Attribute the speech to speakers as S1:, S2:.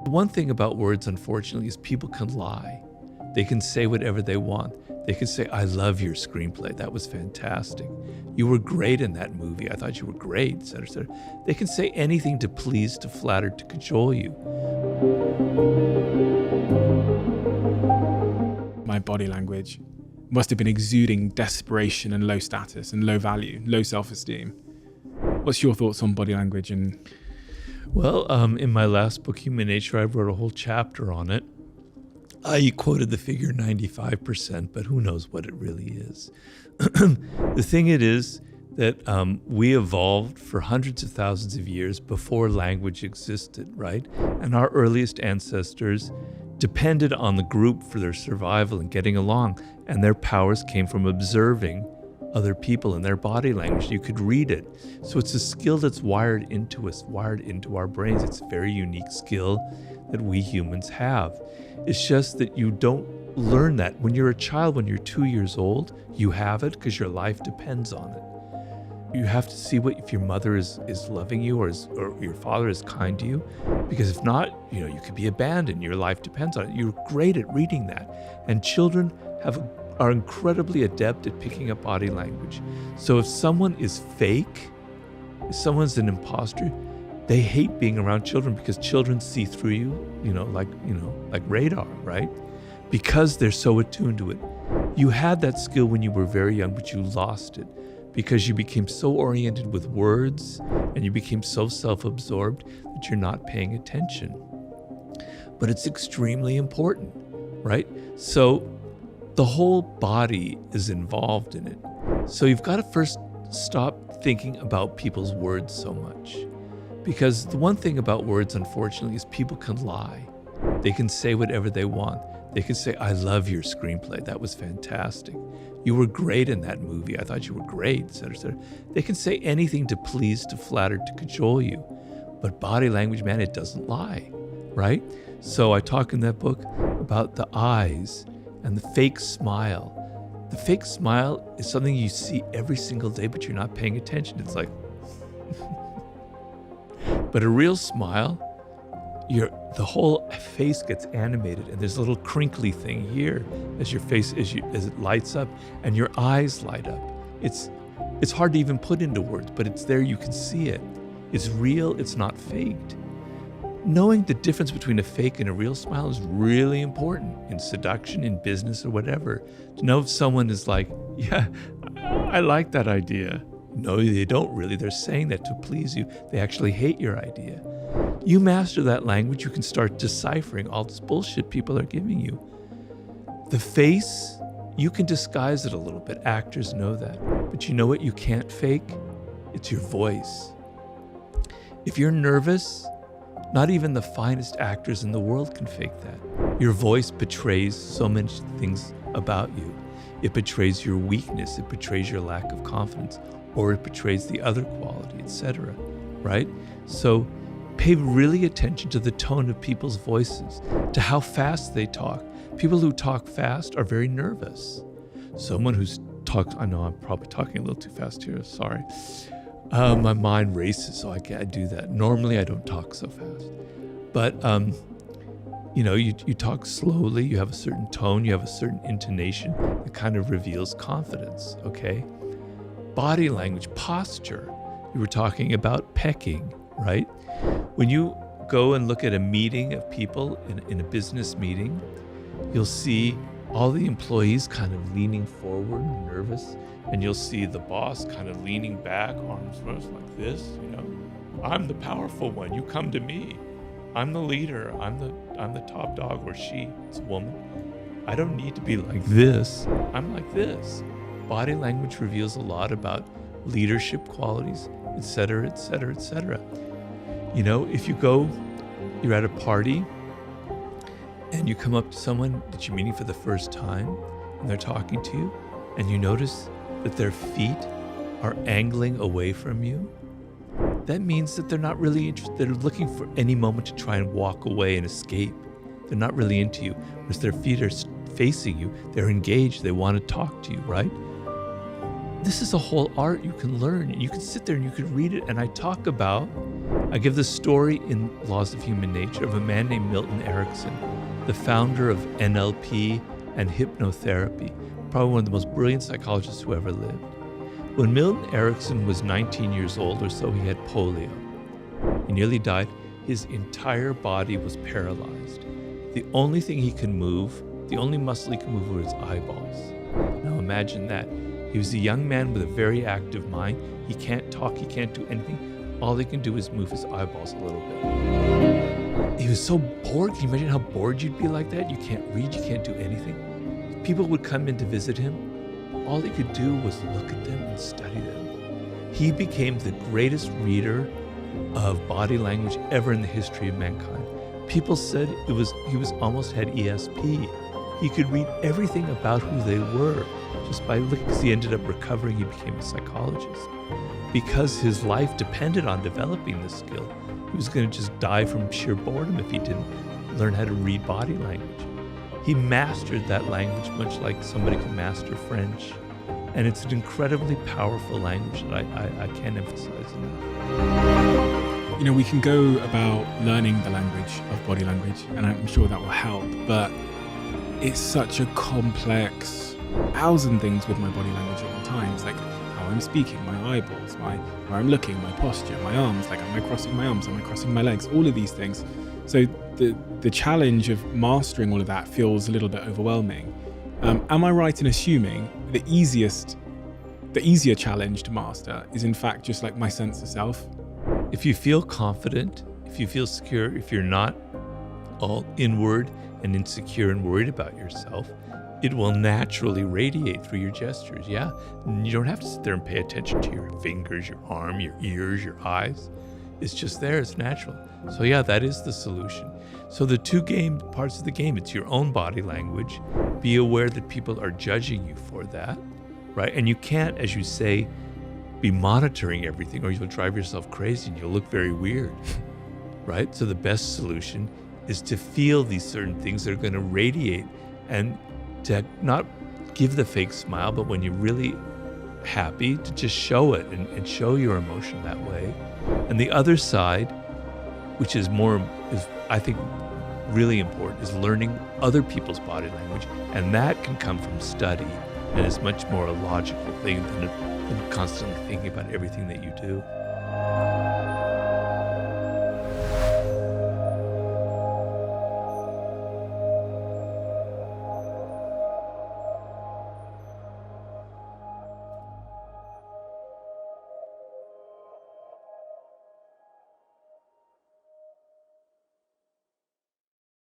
S1: One thing about words, unfortunately, is people can lie. They can say whatever they want. They can say, I love your screenplay. That was fantastic. You were great in that movie. I thought you were great, et cetera, et cetera. They can say anything to please, to flatter, to cajole you.
S2: My body language must have been exuding desperation and low status and low value, low self-esteem. What's your thoughts on body language?
S1: Well, in my last book, Human Nature, I wrote a whole chapter on it. I quoted the figure 95%, but who knows what it really is. The thing it is that we evolved for hundreds of thousands of years before language existed, right? And our earliest ancestors depended on the group for their survival and getting along, and their powers came from observing other people and their body language. You could read it. So it's a skill that's wired into us, wired into our brains. It's a very unique skill that we humans have. It's just that you don't learn that. When you're a child, when you're 2 years old, you have it because your life depends on it. You have to see if your mother is loving you or your father is kind to you, because if not, you could be abandoned. Your life depends on it. You're great at reading that. And children are incredibly adept at picking up body language. So if someone is fake, if someone's an imposter, they hate being around children because children see through you, like radar, right? Because they're so attuned to it. You had that skill when you were very young, but you lost it because you became so oriented with words and you became so self-absorbed that you're not paying attention. But it's extremely important, right? So the whole body is involved in it. So you've got to first stop thinking about people's words so much. Because the one thing about words, unfortunately, is people can lie. They can say whatever they want. They can say, I love your screenplay. That was fantastic. You were great in that movie. I thought you were great, et cetera, et cetera. They can say anything to please, to flatter, to cajole you. But body language, man, it doesn't lie, right? So I talk in that book about the eyes and the fake smile. The fake smile is something you see every single day, but you're not paying attention. It's like, but a real smile, the whole face gets animated, and there's a little crinkly thing here as your face, as it lights up, and your eyes light up. It's hard to even put into words, but it's there. You can see it. It's real. It's not faked. Knowing the difference between a fake and a real smile is really important in seduction, in business, or whatever. To know if someone is like, yeah, I like that idea. No, they don't really. They're saying that to please you. They actually hate your idea. You master that language, you can start deciphering all this bullshit people are giving you. The face, you can disguise it a little bit. Actors know that. But you know what you can't fake? It's your voice. If you're nervous, not even the finest actors in the world can fake that. Your voice betrays so many things about you. It betrays your weakness, it betrays your lack of confidence, or it betrays the other quality, etc., right? So pay really attention to the tone of people's voices, to how fast they talk. People who talk fast are very nervous. Someone who's I know I'm probably talking a little too fast here, sorry. My mind races, so I do that. Normally I don't talk so fast. But, you talk slowly, you have a certain tone, you have a certain intonation that kind of reveals confidence, okay? Body language, posture. You were talking about pecking, right? When you go and look at a meeting of people in a business meeting, you'll see all the employees kind of leaning forward, nervous, and you'll see the boss kind of leaning back, arms crossed like this, I'm the powerful one, you come to me. I'm the leader, I'm the top dog, or she, it's a woman. I don't need to be like this, I'm like this. Body language reveals a lot about leadership qualities, etc., etc., etc. If you're at a party and you come up to someone that you're meeting for the first time and they're talking to you and you notice that their feet are angling away from you, that means that they're not really interested. They're looking for any moment to try and walk away and escape. They're not really into you. Whereas their feet are facing you, they're engaged, they want to talk to you, right? This is a whole art you can learn. You can sit there and you can read it. And I talk about I give the story in Laws of Human Nature of a man named Milton Erickson, the founder of NLP and hypnotherapy, probably one of the most brilliant psychologists who ever lived. When Milton Erickson was 19 years old or so, he had polio. He nearly died. His entire body was paralyzed. The only thing he could move, the only muscle he could move were his eyeballs. Now imagine that. He was a young man with a very active mind. He can't talk, he can't do anything. All he can do is move his eyeballs a little bit. He was so bored. Can you imagine how bored you'd be like that? You can't read, you can't do anything. People would come in to visit him. All he could do was look at them and study them. He became the greatest reader of body language ever in the history of mankind. People said he was almost had ESP. He could read everything about who they were just by looking. Because he ended up recovering, he became a psychologist. Because his life depended on developing this skill, he was going to just die from sheer boredom if he didn't learn how to read body language. He mastered that language much like somebody can master French. And it's an incredibly powerful language that I can't emphasize enough.
S2: You know, we can go about learning the language of body language, and I'm sure that will help, but it's such a complex thousand things with my body language at all times, like how I'm speaking, my eyeballs, where I'm looking, my posture, my arms, like am I crossing my arms, am I crossing my legs, all of these things. So the challenge of mastering all of that feels a little bit overwhelming. Am I right in assuming the easier challenge to master is in fact just like my sense of self?
S1: If you feel confident, if you feel secure, if you're not all inward and insecure and worried about yourself, it will naturally radiate through your gestures. Yeah, you don't have to sit there and pay attention to your fingers, your arm, your ears, your eyes. It's just there, it's natural. So yeah, that is the solution. So the two parts of the game, it's your own body language. Be aware that people are judging you for that, right? And you can't, as you say, be monitoring everything or you'll drive yourself crazy and you'll look very weird, right? So the best solution is to feel these certain things that are going to radiate and to not give the fake smile, but when you're really happy, to just show it and show your emotion that way. And the other side, which is I think really important, is learning other people's body language. And that can come from study and is much more a logical thing than constantly thinking about everything that you do.